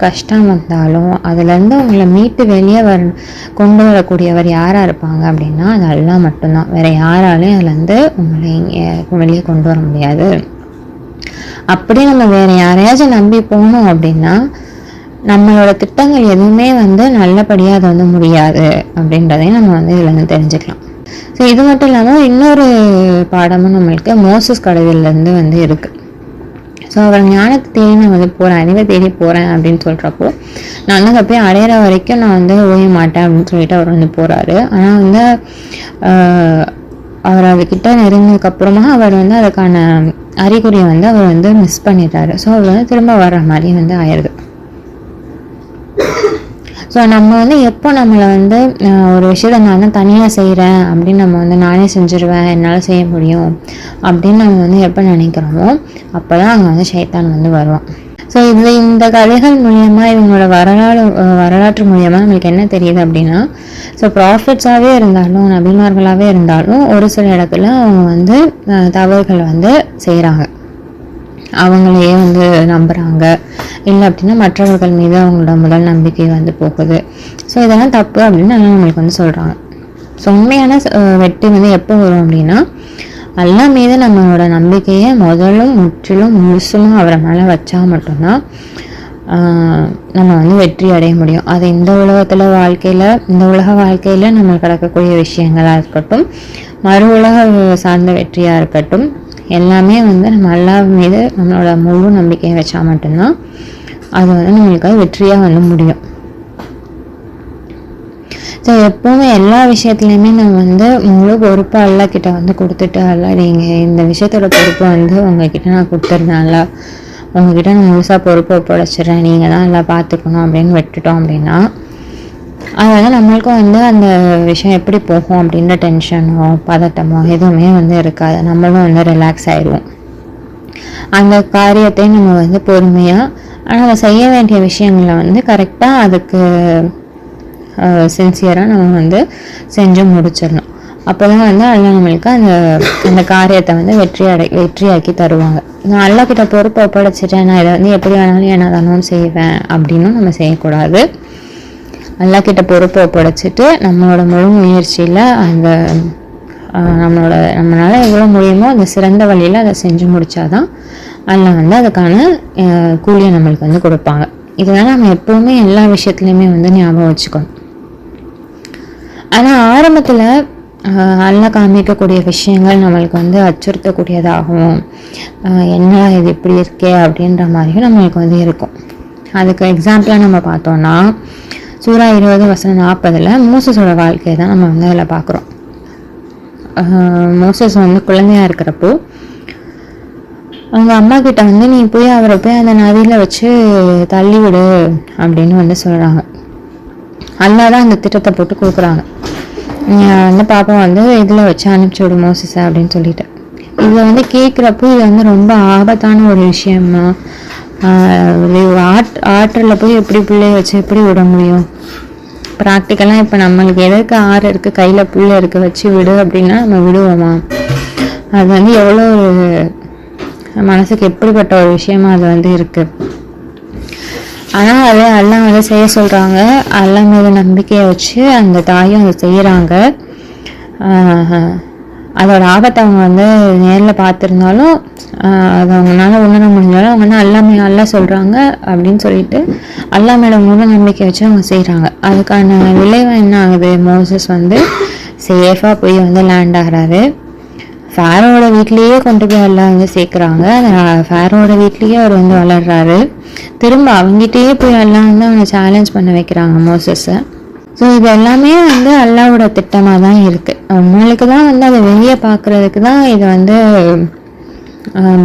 கஷ்டம் வந்தாலும் அதுலேருந்து உங்களை மீட்டு வெளியே கொண்டு வரக்கூடியவர் யாராக இருப்பாங்க அப்படின்னா, அது அல்லாஹ் மட்டும்தான். வேறு யாராலையும் அதுலேருந்து உங்களை வெளியே கொண்டு வர முடியாது. அப்படி நம்ம வேறு யாரையாச்சும் நம்பி போனோம் அப்படின்னா நம்மளோட திட்டங்கள் எதுவுமே வந்து நல்லபடியாக அது வந்து முடியாது அப்படின்றதையும் நம்ம வந்து இதில் வந்து தெரிஞ்சுக்கலாம். ஸோ இது மட்டும் இல்லாமல் இன்னொரு பாடமும் நம்மளுக்கு மோசஸ் கடவுள்லேருந்து வந்து இருக்குது. ஸோ அவர் ஞானத்தை தேடி நான் வந்து போகிறேன், அறிவை தேடி போகிறேன் அப்படின்னு சொல்கிறப்போ, நான் வந்து போய் அடையிற வரைக்கும் நான் வந்து ஓய மாட்டேன் அப்படின்னு சொல்லிட்டு அவர் வந்து போகிறாரு. ஆனால் வந்து அவர் அதுக்கிட்ட நெருங்கினதுக்கப்புறமா அவர் வந்து அதுக்கான அறிகுறியை வந்து அவர் வந்து மிஸ் பண்ணிடுறாரு. ஸோ அவர் வந்து திரும்ப வர்ற மாதிரி வந்து ஆயிடுது. ஸோ நம்ம வந்து எப்போ நம்மளை வந்து ஒரு விஷயத்த நான் தான் தனியாக செய்கிறேன் அப்படின்னு நம்ம வந்து நானே செஞ்சுருவேன், என்னால் செய்ய முடியும் அப்படின்னு நம்ம வந்து எப்போ நினைக்கிறோமோ அப்போ தான் அங்கே வந்து ஷைத்தான் வந்து வருவான். ஸோ இந்த கதைகள் மூலியமாக இவங்களோட வரலாற்று மூலியமாக நம்மளுக்கு என்ன தெரியுது அப்படின்னா, ஸோ ப்ராஃபிட்ஸாகவே இருந்தாலும் நபிமார்களாகவே இருந்தாலும் ஒரு சில இடத்துல அவங்க வந்து தவறுகளை வந்து செய்கிறாங்க, அவங்களையே வந்து நம்புகிறாங்க, இல்லை அப்படின்னா மற்றவர்கள் மீது அவங்களோட முதல் நம்பிக்கை வந்து போகுது. ஸோ இதெல்லாம் தப்பு அப்படின்னு நம்மளுக்கு வந்து சொல்கிறாங்க. ஸோ உண்மையான வெற்றி வந்து எப்போ வரும் அப்படின்னா, அல்லாஹ் மீது நம்மளோட நம்பிக்கையை முதலும் முற்றிலும் முழுசுமாக அவரை மேலே வச்சா மட்டும்தான் நம்ம வந்து வெற்றி அடைய முடியும். அது இந்த உலக வாழ்க்கையில் நம்ம கிடக்கக்கூடிய விஷயங்களாக இருக்கட்டும், மறு உலக சார்ந்த வெற்றியாக இருக்கட்டும், எல்லாமே வந்து நம்ம அல்லாஹ் மீது நம்மளோட முழு நம்பிக்கையை வச்சா மட்டும்தான் அது வந்து நம்மளுக்கு வெற்றியாக வந்து முடியும். ஸோ எப்போவுமே எல்லா விஷயத்துலையுமே நம்ம வந்து முழு பொறுப்பை அல்லாஹ் கிட்ட வந்து கொடுத்துட்டு, அல்லாஹ் நீங்கள் இந்த விஷயத்தோட பொறுப்பை வந்து உங்ககிட்ட நான் கொடுத்துருந்தேன், அல்லாஹ் உங்ககிட்ட நான் முழுசாக பொறுப்பை ஒப்படைச்சிட்றேன், நீங்கள் தான் எல்லாம் பார்த்துக்கணும் அப்படின்னு விட்டுட்டோம் அப்படின்னா, அது வந்து நம்மளுக்கும் வந்து அந்த விஷயம் எப்படி போகும் அப்படின்ற டென்ஷனோ பதட்டமோ எதுவுமே வந்து இருக்காது. நம்மளும் வந்து ரிலாக்ஸ் ஆயிடுவோம். அந்த காரியத்தை நம்ம வந்து பொறுமையாக ஆனால் நம்ம செய்ய வேண்டிய விஷயங்களை வந்து கரெக்டாக அதுக்கு சின்சியராக நம்ம வந்து செஞ்சு முடிச்சிடணும். அப்போ தான் வந்து அல்லா நம்மளுக்கு அந்த காரியத்தை வந்து வெற்றியாக்கி தருவாங்க. நான் அல்லாஹ்கிட்ட பொறுப்பை ஒப்படைச்சிட்டேன், நான் இதை வந்து எப்படி வேணாலும் என்ன தானும் செய்வேன் அப்படின்னும் நம்ம செய்யக்கூடாது. அல்லாஹ்கிட்ட பொறுப்பை ஒப்படைச்சிட்டு நம்மளோட முழு முயற்சியில் நம்மளால் எவ்வளோ முடியுமோ அந்த சிறந்த வழியில் அதை செஞ்சு முடித்தாதான் அல்லாஹ் வந்து அதுக்கான கூலியை நம்மளுக்கு வந்து கொடுப்பாங்க. இதனால் நம்ம எப்போவுமே எல்லா விஷயத்துலையுமே வந்து ஞாபகம் வச்சுக்கணும். ஆனால் ஆரம்பத்தில் அல்லாஹ் காமிக்கக்கூடிய விஷயங்கள் நம்மளுக்கு வந்து அச்சுறுத்தக்கூடியதாகவும் என்ன இது இப்படி இருக்கே அப்படின்ற மாதிரியும் நம்மளுக்கு வந்து இருக்கும். அதுக்கு எக்ஸாம்பிளாக நம்ம பார்த்தோன்னா சூரா 20:40 மோசஸோட வாழ்க்கையை தான் நம்ம வந்து அதில் பார்க்குறோம். மோசஸ் வந்து குழந்தையாக இருக்கிறப்போ அவங்க அம்மா கிட்ட வந்து நீ போய் அவரை போய் அந்த நதியில் வச்சு தள்ளிவிடு அப்படின்னு வந்து சொல்கிறாங்க. அல்லாஹ் தான் அந்த திட்டத்தை போட்டு கொடுக்குறாங்க. அந்த பாப்பா வந்து இதில் வச்சு அனுப்பிச்சி விடு மோசஸை அப்படின்னு சொல்லிட்டு. இதை வந்து கேட்குறப்போ இது வந்து ரொம்ப ஆபத்தான ஒரு விஷயமா, ஆற்றில் போய் எப்படி பிள்ளைய வச்சு எப்படி விட முடியும்? ப்ராக்டிக்கலாக இப்போ நம்மளுக்கு எதற்கு ஆறு இருக்குது, கையில் புள்ள இருக்குது, வச்சு விடு அப்படின்னா நம்ம விடுவோமா? அது வந்து எவ்வளோ ஒரு மனசுக்கு எப்படிப்பட்ட ஒரு விஷயமா அது வந்து இருக்குது. ஆனால் அதை அல்லாஹ் வந்து செய்ய சொல்கிறாங்க. அல்லாஹ் மீது நம்பிக்கையை வச்சு அந்த தாயும் அதை செய்கிறாங்க. அதோட ஆபத்தை அவங்க வந்து நேரில் பார்த்துருந்தாலும் அது அவங்களால உணர முடிஞ்சாலும் அவங்க வந்து அல்லாஹ் சொல்கிறாங்க அப்படின்னு சொல்லிட்டு அல்லாஹ் மேலே முழு நம்பிக்கை வச்சு அவங்க செய்கிறாங்க. அதுக்கான விளைவு என்ன ஆகுது? மோசஸ் வந்து சேஃபாக போய் வந்து லேண்ட் ஆகிறாரு. ஃபேரோட வீட்லேயே கொண்டு போய் அல்லாஹ் வந்து சேர்க்குறாங்க. ஃபேரோட வீட்லேயே அவர் வந்து வளர்றாரு. திரும்ப அவங்ககிட்டயே போய் அல்லாஹ் வந்து அவனை சேலஞ்ச் பண்ண வைக்கிறாங்க மோசஸை. ஸோ இது எல்லாமே வந்து அல்லாஹ்வோட திட்டமாக தான் இருக்குது. அவங்களுக்கு தான் வந்து அதை வெளியே பார்க்குறதுக்கு தான் இது வந்து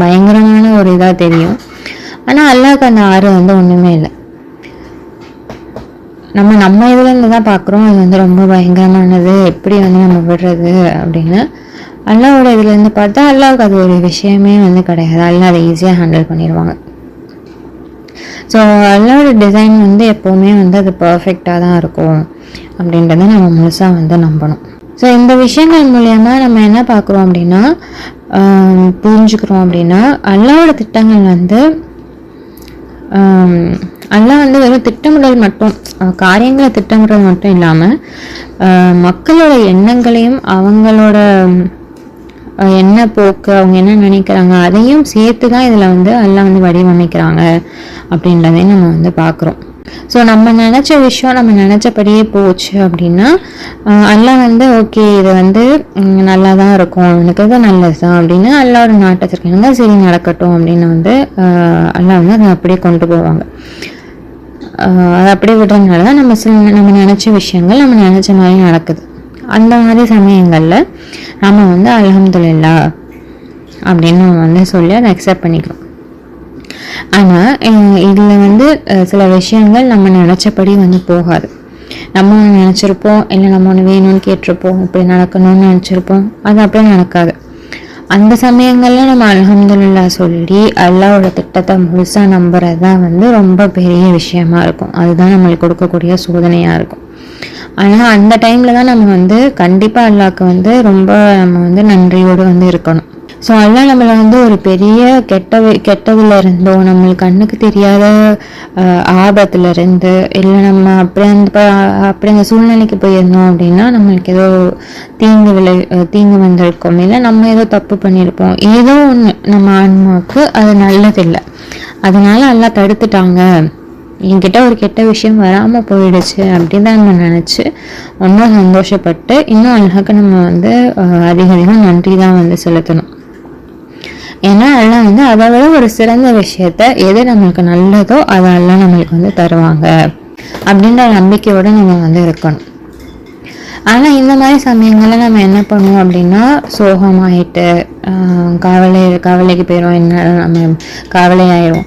பயங்கரமான ஒரு இதாக தெரியும். ஆனால் அல்லாஹ்க்கு அந்த ஆறு வந்து ஒன்றுமே இல்லை. நம்ம இதுலேருந்து தான் பார்க்குறோம் இது வந்து ரொம்ப பயங்கரமானது, எப்படி வந்து நம்ம விடுறது அப்படின்னு. அல்லாஹ்வோட இதுலேருந்து பார்த்தா அல்லாஹ்வுக்கு அது ஒரு விஷயமே வந்து கிடையாது. அல்லாஹ் அதை ஈஸியாக ஹேண்டில் பண்ணிடுவாங்க. ஸோ அல்லாஹ்வோட டிசைன் வந்து எப்போவுமே வந்து அது பர்ஃபெக்டாக தான் இருக்கும் அப்படின்றத நம்ம முழுசாக வந்து நம்பணும். ஸோ இந்த விஷயங்கள் மூலயமா நம்ம என்ன பார்க்குறோம் அப்படின்னா புரிஞ்சுக்கிறோம் அப்படின்னா அல்லாஹ்வோட திட்டங்கள் வந்து அல்லாஹ் வந்து வெறும் திட்டமிடல் மட்டும், காரியங்களை திட்டமிடல் மட்டும் இல்லாமல் மக்களோட எண்ணங்களையும் அவங்களோட என்ன போக்கு, அவங்க என்ன நினைக்கிறாங்க அதையும் சேர்த்து தான் இதில் வந்து அல்லாஹ் வந்து வடிவமைக்கிறாங்க அப்படின்றதையும் நம்ம வந்து பார்க்குறோம். ஸோ நம்ம நினச்ச விஷயம் நம்ம நினச்சபடியே போச்சு அப்படின்னா அல்லாஹ் வந்து ஓகே இது வந்து நல்லா தான் இருக்கும், எனக்கு அது நல்லது தான் அப்படின்னு அல்லாஹ்வோட நாட்டத்திற்கு இணங்க சரி நடக்கட்டும் அப்படின்னு வந்து அல்லாஹ் வந்து அதை அப்படியே கொண்டு போவாங்க. அதை அப்படியே விடுறதுனால தான் நம்ம நினச்ச விஷயங்கள் நம்ம நினச்ச மாதிரி நடக்குது. அந்த மாதிரி சமயங்களில் நம்ம வந்து அல்ஹம்துலில்லாஹ் அப்படின்னு வந்து சொல்லி அதை அக்செப்ட் பண்ணிக்கிறோம். ஆனால் இதில் வந்து சில விஷயங்கள் நம்ம நினச்சபடி வந்து போகாது. நம்ம ஒன்று நினச்சிருப்போம், இல்லை நம்ம ஒன்று வேணும்னு கேட்டிருப்போம், இப்படி நடக்கணும்னு நினச்சிருப்போம், அது அப்படியே நடக்காது. அந்த சமயங்களில் நம்ம அல்ஹம்துலில்லாஹ் சொல்லி அல்லாஹ்வோட திட்டத்தை முழுசாக நம்புறது தான் வந்து ரொம்ப பெரிய விஷயமா இருக்கும். அதுதான் நம்மளுக்கு கொடுக்கக்கூடிய சோதனையாக இருக்கும். ஆனால் அந்த டைமில் தான் நம்ம வந்து கண்டிப்பாக அல்லாஹ்க்கு வந்து ரொம்ப நம்ம வந்து நன்றியோடு வந்து இருக்கணும். ஸோ அல்லாஹ் நம்மளை வந்து ஒரு பெரிய கெட்டதுல இருந்தோ, நம்மளுக்கு கண்ணுக்கு தெரியாத ஆபத்துலேருந்து, இல்லை நம்ம அப்படி அந்த சூழ்நிலைக்கு போயிருந்தோம் அப்படின்னா நம்மளுக்கு ஏதோ தீங்கு வந்திருக்கோம், இல்லை நம்ம ஏதோ தப்பு பண்ணியிருப்போம், ஏதோ ஒன்று நம்ம ஆன்மாவுக்கு அது நல்லதில்லை, அதனால அல்லாஹ் தடுத்துட்டாங்க, என்கிட்ட ஒரு கெட்ட விஷயம் வராமல் போயிடுச்சு அப்படின்னு தான் நம்ம நினச்சி ரொம்ப சந்தோஷப்பட்டு இன்னும் அல்லாஹ்க்கு நம்ம வந்து அதிகம் நன்றி தான் வந்து செலுத்தணும். ஏன்னா அல்லாஹ் வந்து அதை விட ஒரு சிறந்த விஷயத்த எது நம்மளுக்கு நல்லதோ அதெல்லாம் நம்மளுக்கு வந்து தருவாங்க அப்படின்ற நம்பிக்கையோடு நம்ம வந்து இருக்கணும். ஆனால் இந்த மாதிரி சமயங்களில் நம்ம என்ன பண்ணுவோம் அப்படின்னா சோகமாயிட்டு கவலைக்கு போயிடும். என்னடா நம்ம கவலையாயிரும்,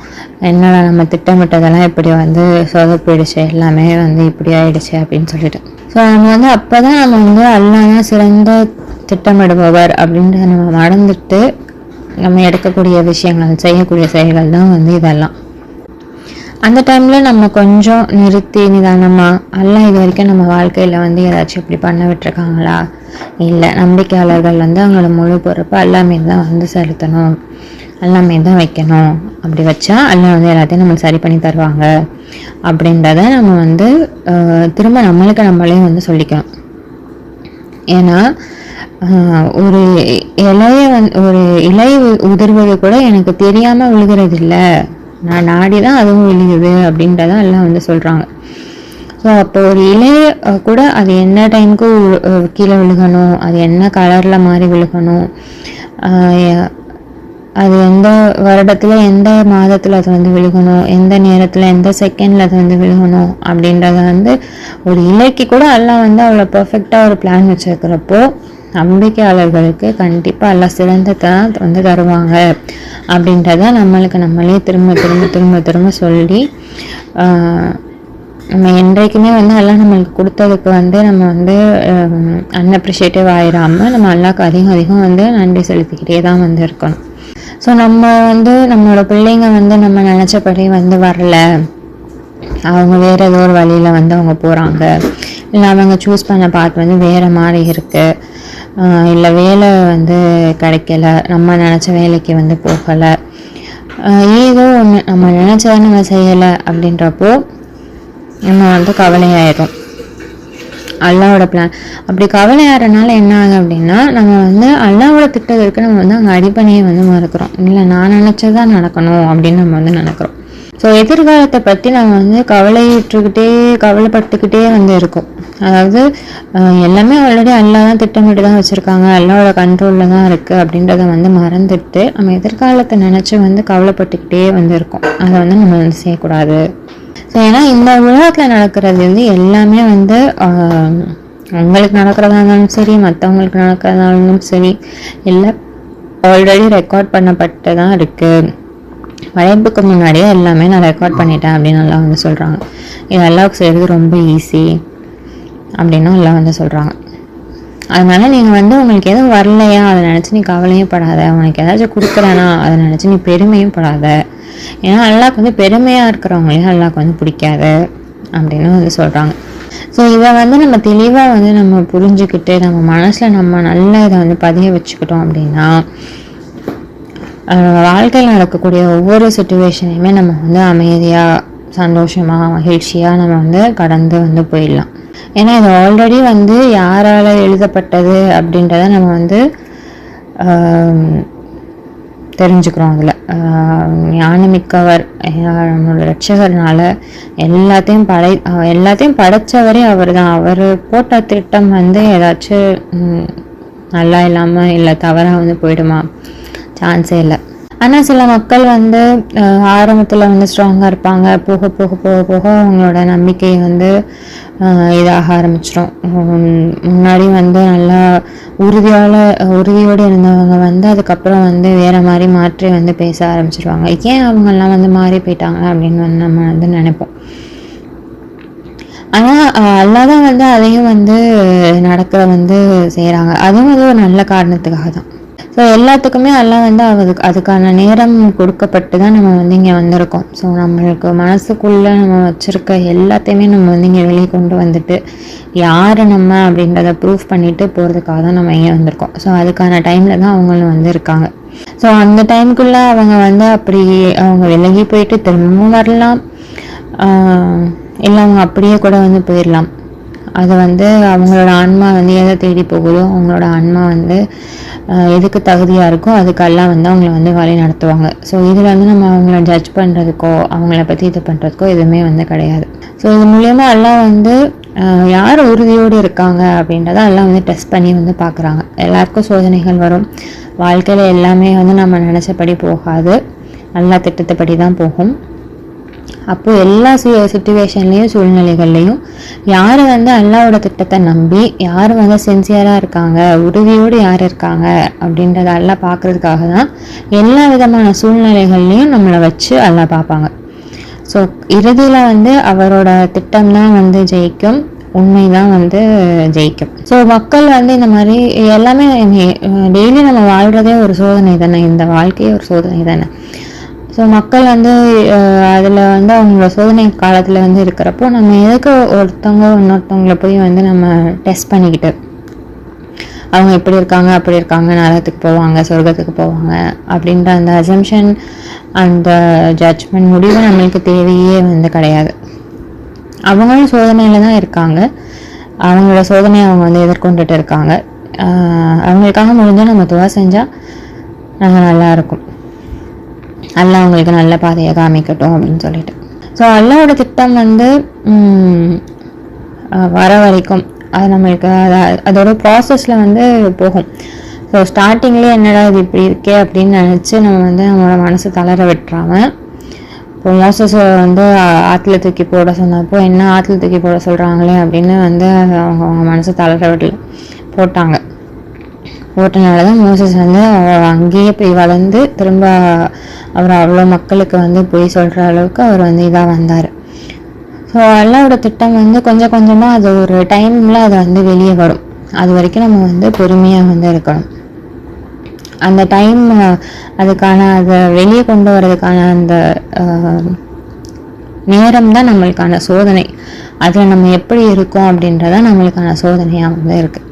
என்னடா நம்ம திட்டமிட்டதெல்லாம் இப்படி வந்து சொதப்பிடுச்சு, எல்லாமே வந்து இப்படி ஆயிடுச்சு அப்படின்னு சொல்லிட்டு. ஸோ நம்ம வந்து அப்போ தான் நம்ம வந்து அல்லாஹ் தான் சிறந்த திட்டமிடுபவர் அப்படின்றத நம்ம மறந்துட்டு நம்ம எடுக்கக்கூடிய விஷயங்கள் செய்யக்கூடிய செயல்கள் தான் வந்து இதெல்லாம். அந்த டைமில் நம்ம கொஞ்சம் நிறுத்தி நிதானமாக எல்லாம் இது வரைக்கும் நம்ம வாழ்க்கையில் வந்து ஏதாச்சும் இப்படி பண்ண விட்டுருக்காங்களா, இல்லை நம்பிக்கையாளர்கள் வந்து அவங்களோட முழு பொறுப்பு எல்லாமே தான் வந்து செலுத்தணும், எல்லாமே தான் வைக்கணும், அப்படி வச்சா எல்லாம் வந்து எல்லாத்தையும் நம்ம சரி பண்ணி தருவாங்க அப்படின்றத நம்ம வந்து திரும்ப நம்மளுக்கு நம்மளே வந்து சொல்லிக்கணும். ஏன்னா ஒரு ஒரு இலை உதிர்வது கூட எனக்கு தெரியாமல் விழுகிறது இல்லை, நான் நாடி தான் அதுவும் விழுகுது அப்படின்றத எல்லாம் வந்து சொல்கிறாங்க. ஸோ அப்போ ஒரு இலையை கூட அது என்ன டைமுக்கு கீழே விழுகணும், அது என்ன கலரில் மாதிரி விழுகணும், அது எந்த வருடத்தில் எந்த மாதத்தில் அது வந்து விழுகணும், எந்த நேரத்தில் எந்த செகண்டில் அது வந்து விழுகணும் அப்படின்றத வந்து ஒரு இலைக்கு கூட எல்லாம் வந்து அவ்வளோ பர்ஃபெக்டாக ஒரு பிளான் வச்சுருக்கிறப்போ நம்பிக்கையாளர்களுக்கு கண்டிப்பாக எல்லாம் சிறந்ததை வந்து தருவாங்க அப்படின்றத நம்மளுக்கு நம்மளே திரும்ப திரும்ப திரும்ப திரும்ப சொல்லி நம்ம என்றைக்குமே வந்து எல்லாம் நம்மளுக்கு கொடுத்ததுக்கு வந்து நம்ம வந்து அன்அப்ரிஷியேட்டிவ் ஆயிடாமல் நம்ம எல்லாருக்கு அதிகம் அதிகம் வந்து நன்றி செலுத்திக்கிட்டே தான் வந்து இருக்கணும். ஸோ நம்ம வந்து நம்மளோட பிள்ளைங்க வந்து நம்ம நினச்சபடி வந்து வரல, அவங்க வேறு ஏதோ ஒரு வழியில் வந்து அவங்க போகிறாங்க, இல்லை அவங்க சூஸ் பண்ண பார்ட் வந்து வேறு மாதிரி இருக்குது, இல்லை வேலை வந்து கிடைக்கல, நம்ம நினச்ச வேலைக்கு வந்து போகலை, ஏதோ ஒன்று நம்ம நினச்சதை நம்ம செய்யலை அப்படின்றப்போ நம்ம வந்து கவலையாயிடும். அல்லாவோட பிளான் அப்படி கவலையாகிறனால என்ன ஆகும் அப்படின்னா நம்ம வந்து அல்லாவோட திட்டத்திற்கு நம்ம வந்து அங்கே அடிப்பணியை வந்து மறுக்கிறோம். இல்லை நான் நினச்சதான் நடக்கணும் அப்படின்னு நம்ம வந்து நினைக்கிறோம். ஸோ எதிர்காலத்தை பற்றி நம்ம வந்து கவலைப்பட்டுக்கிட்டே வந்து இருக்கோம். அதாவது எல்லாமே ஆல்ரெடி அல்லா தான் திட்டமிட்டு தான் வச்சுருக்காங்க, அல்லாவோட கண்ட்ரோலில் தான் இருக்குது அப்படின்றத வந்து மறந்துட்டு நம்ம எதிர்காலத்தை நினச்சி வந்து கவலைப்பட்டுக்கிட்டே வந்து இருக்கோம். அதை வந்து நம்ம வந்து செய்யக்கூடாது. ஸோ ஏன்னா இந்த உலகத்தில் நடக்கிறது வந்து எல்லாமே வந்து உங்களுக்கு நடக்கிறதா இருந்தாலும் சரி, மற்றவங்களுக்கு நடக்கிறதாலும் சரி, எல்லாம் ஆல்ரெடி ரெக்கார்ட் பண்ணப்பட்டு தான் இருக்குது. படைப்புக்கு முன்னாடியே எல்லாமே நான் ரெக்கார்ட் பண்ணிட்டேன் அப்படின்னு எல்லாம் வந்து சொல்கிறாங்க. இது அல்லாஹ்வுக்கு செய்கிறது ரொம்ப ஈஸி அப்படின்னும் எல்லாம் வந்து சொல்கிறாங்க. அதனால நீங்கள் வந்து உங்களுக்கு எதுவும் வரலையா அதை நினச்சி நீ கவலையும் படாத, உனக்கு ஏதாச்சும் கொடுக்குறேன்னா அதை நினச்சி நீ பெருமையும் படாத. ஏன்னா அல்லாஹ்வுக்கு வந்து பெருமையாக இருக்கிறவங்களையும் அல்லாஹ்வுக்கு வந்து பிடிக்காது அப்படின்னு வந்து சொல்கிறாங்க. ஸோ இதை வந்து நம்ம தெளிவாக வந்து நம்ம புரிஞ்சுக்கிட்டு நம்ம மனசில் நம்ம நல்ல இதை வந்து பதிய வச்சுக்கிட்டோம் அப்படின்னா வாழ்க்கையில் நடக்கக்கூடிய ஒவ்வொரு சுச்சுவேஷனையுமே நம்ம வந்து அமைதியாக, சந்தோஷமாக, மகிழ்ச்சியாக நம்ம வந்து கடந்து வந்து போயிடலாம். ஏன்னா இது ஆல்ரெடி வந்து யாரால் எழுதப்பட்டது அப்படின்றத நம்ம வந்து தெரிஞ்சுக்கிறோம். அதில் ஞானமிக்கவர் நம்மளோட ரட்சகர்னால எல்லாத்தையும் படைச்சவரே அவர் தான். அவர் போட்ட திட்டம் வந்து ஏதாச்சும் நல்லா இல்லாமல் இல்லை தவறாக வந்து போயிடுமா? சான்ஸே இல்லை. ஆனால் சில மக்கள் வந்து ஆரம்பத்தில் வந்து ஸ்ட்ராங்காக இருப்பாங்க, போக போக போக போக அவங்களோட நம்பிக்கை வந்து இதாக ஆரம்பிச்சிடும். முன்னாடி வந்து நல்லா உறுதியோடு இருந்தவங்க வந்து அதுக்கப்புறம் வந்து வேறு மாதிரி மாற்றி வந்து பேச ஆரம்பிச்சிருவாங்க. ஏன் அவங்கெல்லாம் வந்து மாறி போயிட்டாங்க அப்படின்னு வந்து நம்ம வந்து நினைப்போம். ஆனால் அல்லாதான் வந்து அதையும் வந்து நடக்க வந்து செய்கிறாங்க. அதுவும் வந்து ஒரு நல்ல காரணத்துக்காக தான். ஸோ எல்லாத்துக்குமே எல்லாம் வந்து அதுக்கான நேரம் கொடுக்கப்பட்டு தான் நம்ம வந்து இங்கே வந்திருக்கோம். ஸோ நம்மளுக்கு மனசுக்குள்ளே நம்ம வச்சுருக்க எல்லாத்தையுமே நம்ம வந்து இங்கே வெளியே கொண்டு வந்துட்டு யார் நம்ம அப்படின்றத ப்ரூஃப் பண்ணிட்டு போகிறதுக்காக தான் நம்ம இங்கே வந்திருக்கோம். ஸோ அதுக்கான டைமில் தான் அவங்களும் வந்து இருக்காங்க. ஸோ அந்த டைமுக்குள்ளே அவங்க வந்து அப்படி அவங்க விலகி போயிட்டு திரும்பவும் வரலாம், இல்லை அவங்க அப்படியே கூட வந்து போயிடலாம். அது வந்து அவங்களோட ஆன்மா வந்து எதை தேடி போகுதோ அவங்களோட ஆன்மா வந்து எதுக்கு தகுதியாக இருக்கோ அதுக்கெல்லாம் வந்து அவங்கள வந்து வழி நடத்துவாங்க. ஸோ இதில் வந்து நம்ம அவங்கள ஜட்ஜ் பண்ணுறதுக்கோ அவங்கள பற்றி இது பண்ணுறதுக்கோ எதுவுமே வந்து கிடையாது. ஸோ இது மூலயமா எல்லாம் வந்து யார் உறுதியோடு இருக்காங்க அப்படின்றத எல்லாம் வந்து டெஸ்ட் பண்ணி வந்து பார்க்குறாங்க. எல்லாருக்கும் சோதனைகள் வரும். வாழ்க்கையில் எல்லாமே வந்து நம்ம நினச்சபடி போகாது, நல்லா திட்டத்தப்படி தான் போகும். அப்போது எல்லா சிச்சுவேஷன்லேயும் சூழ்நிலைகள்லையும் யார் வந்து அல்லாவோட திட்டத்தை நம்பி யார் வந்து சின்சியராக இருக்காங்க, உறுதியோடு யார் இருக்காங்க அப்படின்றத எல்லாம் பார்க்குறதுக்காக தான் எல்லா விதமான சூழ்நிலைகள்லையும் நம்மளை வச்சு எல்லாம் பார்ப்பாங்க. ஸோ இறுதியில் வந்து அவரோட திட்டம் தான் வந்து ஜெயிக்கும், உண்மை தான் வந்து ஜெயிக்கும். ஸோ மக்கள் வந்து இந்த மாதிரி எல்லாமே டெய்லி நம்ம வாழ்கிறதே ஒரு சோதனை தானே, இந்த வாழ்க்கையே ஒரு சோதனை தானே. ஸோ மக்கள் வந்து அதில் வந்து அவங்களோட சோதனை காலத்தில் வந்து இருக்கிறப்போ நம்ம எதுக்கு இன்னொருத்தவங்கள போய் வந்து நம்ம டெஸ்ட் பண்ணிக்கிட்டு அவங்க இப்படி இருக்காங்க அப்படி இருக்காங்க, நரகத்துக்கு போவாங்க சொர்க்கத்துக்கு போவாங்க அப்படின்ற அந்த அசம்ஷன் அந்த ஜட்ஜ்மெண்ட் முடிவு நம்மளுக்கு தேவையே வந்து கிடையாது. அவங்களும் சோதனையில் தான் இருக்காங்க, அவங்களோட சோதனையை அவங்க வந்து எதிர்கொண்டுட்டு இருக்காங்க. அவங்களுக்காக முடிஞ்சால் நம்ம துவா செஞ்சால் நாங்கள் நல்லாயிருக்கும், அல்லாஹ் அவங்களுக்கு நல்ல பாதையை காமிக்கட்டும் அப்படின்னு சொல்லிட்டு. ஸோ அல்லாஹ்வோட திட்டம் வந்து வர வரைக்கும் அது நம்மளுக்கு அதோட ப்ராசஸில் வந்து போகும். ஸோ ஸ்டார்டிங்லேயே என்னடா இது இப்படி இருக்கே அப்படின்னு நினச்சி நம்ம வந்து நம்மளோட மனசை தளர விட்டுறாமல், இப்போ மோசஸை வந்து ஆற்றுல தூக்கி போட சொன்னப்போ என்ன ஆற்றுல தூக்கி போட சொல்கிறாங்களே அப்படின்னு வந்து அவங்க மனசை தளர விடல, போட்டனால தான் மோசஸ் வந்து அங்கேயே போய் வளர்ந்து திரும்ப அவர் அவ்வளோ மக்களுக்கு வந்து போய் சொல்கிற அளவுக்கு அவர் வந்து இதாக வந்தார். ஸோ அல்லாஹ்வோட திட்டம் வந்து கொஞ்சம் கொஞ்சமாக அது ஒரு டைமில் அது வந்து வெளியே வரும். அது வரைக்கும் நம்ம வந்து பொறுமையாக வந்து இருக்கணும். அந்த டைம் அதுக்கான அதை வெளியே கொண்டு வர்றதுக்கான அந்த நேரம் தான் நம்மளுக்கான சோதனை. அதில் நம்ம எப்படி இருக்கோம் அப்படின்றதான் நம்மளுக்கான சோதனையாக வந்து இருக்குது.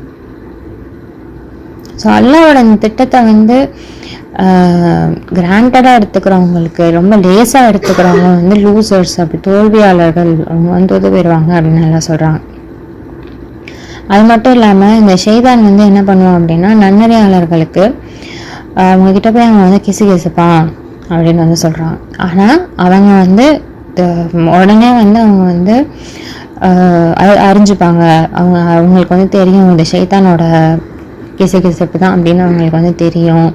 ஸோ அல்லாஹ்வோட அந்த திட்டத்தை வந்து கிராண்டடாக எடுத்துக்கிறவங்களுக்கு, ரொம்ப லேஸாக எடுத்துக்கிறவங்க வந்து லூசர்ஸ், அப்படி தோல்வியாளர்கள், அவங்க வந்து போயிடுவாங்க அப்படின்னு எல்லாம் சொல்கிறாங்க. அது மட்டும் இல்லாமல் இந்த ஷைதான் வந்து என்ன பண்ணுவான் அப்படின்னா, நன்னறியாளர்களுக்கு அவங்கக்கிட்ட போய் அவங்க வந்து கிசுப்பான் அப்படின்னு வந்து சொல்கிறாங்க. ஆனால் அவங்க வந்து உடனே வந்து அவங்க வந்து அறிஞ்சுப்பாங்க. அவங்களுக்கு வந்து தெரியும் இந்த ஷைத்தானோட கிசுப்பு தான் அப்படின்னு அவங்களுக்கு வந்து தெரியும்.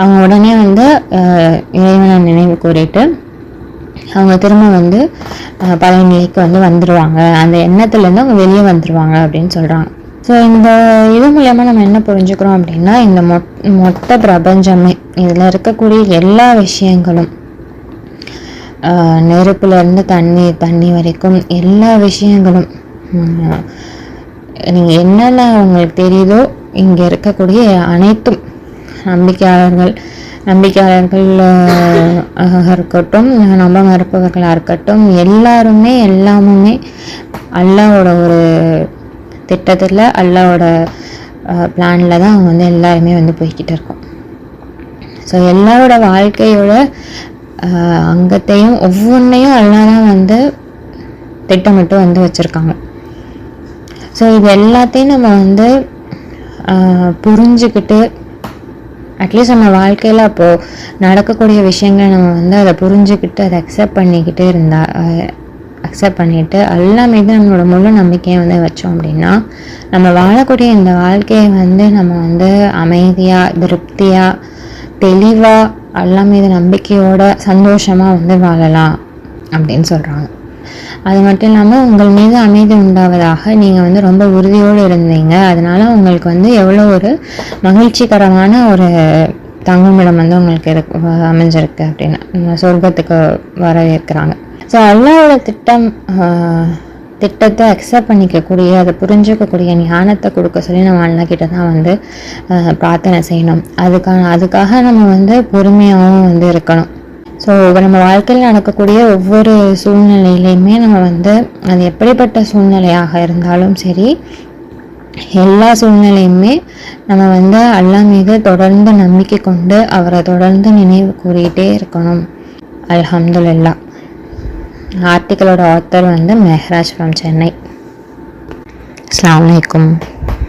அவங்க உடனே வந்து இறைவனை நினைவு கூறிட்டு அவங்க திரும்ப வந்து பழைய நிலைக்கு வந்து வந்துடுவாங்க, அந்த எண்ணத்துலேருந்து அவங்க வெளியே வந்துடுவாங்க அப்படின்னு சொல்கிறாங்க. ஸோ இந்த இது மூலமாக நம்ம என்ன புரிஞ்சுக்கிறோம் அப்படின்னா, இந்த மொத்த பிரபஞ்சமே, இதில் இருக்கக்கூடிய எல்லா விஷயங்களும், நெருப்புலேருந்து தண்ணி வரைக்கும் எல்லா விஷயங்களும், நீங்கள் என்னென்ன உங்களுக்கு தெரியுதோ இங்கே இருக்கக்கூடிய அனைத்தும் நம்பிக்கையாளர்கள் இருக்கட்டும், நம்ப மறுப்பவர்களாக இருக்கட்டும், எல்லாமுமே அல்லாஹ்வோட ஒரு திட்டத்தில், அல்லாஹ்வோட பிளானில் தான் அவங்க வந்து எல்லாருமே வந்து போய்கிட்டு இருக்கோம். ஸோ எல்லாரோட வாழ்க்கையோட அங்கத்தையும் ஒவ்வொன்றையும் அல்லாஹ் தான் வந்து திட்டமிட்டு வந்து வச்சுருக்காங்க. ஸோ இது எல்லாத்தையும் நம்ம வந்து புரிஞ்சுக்கிட்டு, அட்லீஸ்ட் நம்ம வாழ்க்கையில் அப்போது நடக்கக்கூடிய விஷயங்களை நம்ம வந்து அதை புரிஞ்சுக்கிட்டு அதை அக்செப்ட் பண்ணிவிட்டு அல்லா மீது நம்மளோட முழு நம்பிக்கையை வந்து வச்சோம் அப்படின்னா, நம்ம வாழக்கூடிய இந்த வாழ்க்கையை வந்து நம்ம வந்து அமைதியாக, திருப்தியாக, தெளிவாக, அல்லா மீது நம்பிக்கையோட சந்தோஷமாக வந்து வாழலாம் அப்படின்னு சொல்கிறாங்க. அது மட்டும் இல்லாமல் உங்கள் மீது அமைதி உண்டாவதாக, நீங்கள் வந்து ரொம்ப உறுதியோடு இருந்தீங்க, அதனால உங்களுக்கு வந்து எவ்வளோ ஒரு மகிழ்ச்சிகரமான ஒரு தங்குமிடம் வந்து உங்களுக்கு அமைஞ்சிருக்கு அப்படின்னு சொர்க்கத்துக்கு வரவேற்கிறாங்க. ஸோ அல்லாஹ்வோட திட்டத்தை அக்செப்ட் பண்ணிக்கக்கூடிய, அதை புரிஞ்சுக்கக்கூடிய ஞானத்தை கொடுக்க சொல்லி நம்ம அல்லாஹ்கிட்ட தான் வந்து பிரார்த்தனை செய்யணும். அதுக்காக நம்ம வந்து பொறுமையாகவும் வந்து இருக்கணும். ஸோ நம்ம வாழ்க்கையில் நடக்கக்கூடிய ஒவ்வொரு சூழ்நிலையிலையுமே நம்ம வந்து அது எப்படிப்பட்ட சூழ்நிலையாக இருந்தாலும் சரி, எல்லா சூழ்நிலையுமே நம்ம வந்து அல்லாஹ் மீது தொடர்ந்து நம்பிக்கை கொண்டு அவரை தொடர்ந்து நினைவு கூறிகிட்டே இருக்கணும். அல்ஹம்துலில்லாஹ். ஆர்டிக்கலோட ஆத்தர் வந்து மெஹராஜ் ஃப்ரம் சென்னை. அஸ்ஸலாமு அலைக்கும்.